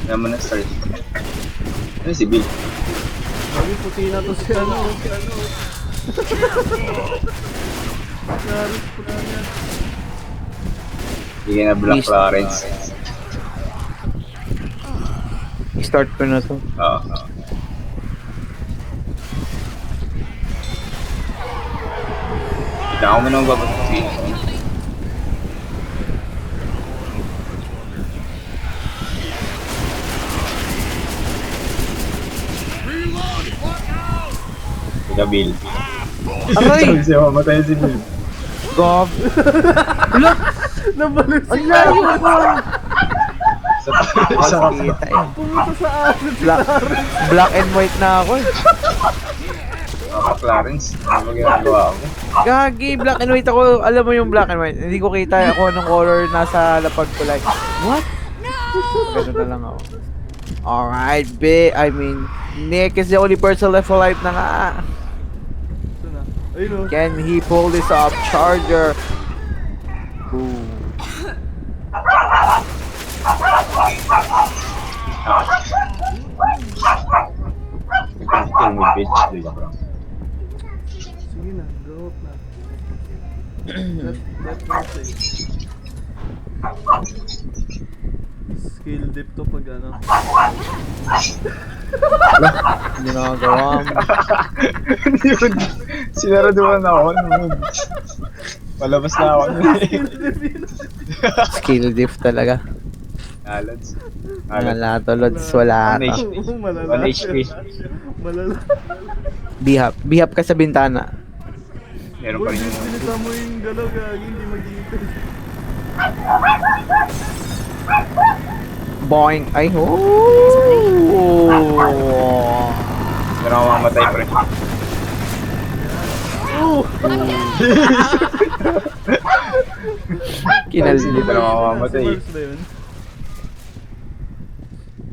Naman na start. Ano si Bill? Lagi puti na to si ano. Clarence puti na. Bigyan na Black Clarence. I-start ko na to. Oo. Kita ko mo naman babatusin. Kita Bill. Aray! Sabi siya, mamatay si Bill. Gob! Look! Nabalik Ang si layo ko! Sa sarap na. Kita eh. Pumunta sa akin si Black, Clarence. black and white na ako eh. Mga Clarence, ano ba ginagawa ko? Gagi, black and white ako. Alam mo yung black and white. Hindi ko kita ako anong color nasa lapag ko like. What? Ganun na lang ako. Alright, Nick is the only person left alive na nga. Ito na. Ayun o. Can he pull this off? Charger. Ooh. Kill mo bitch, diba bro? Sige na, go up na. Let me say. Skill dip to pag ano. Hindi nakagawa mo. Hindi ko, sinaraduhan ako. Palabas na ako. Skill dip yun. Skill diff talaga. Alads. Wala to, Lods. Wala One to. HP. Malala 1 siya. HP. Malala. Bihap. Bihap ka sa bintana. Meron pa Boy, rin yung... binita mo yung galaw, gagi, hindi mag-iipin. Boing. Ay, oh. Meron ako mamatay pre. Kinal. Hindi pa naman mamamatay. Si Mars ba yun?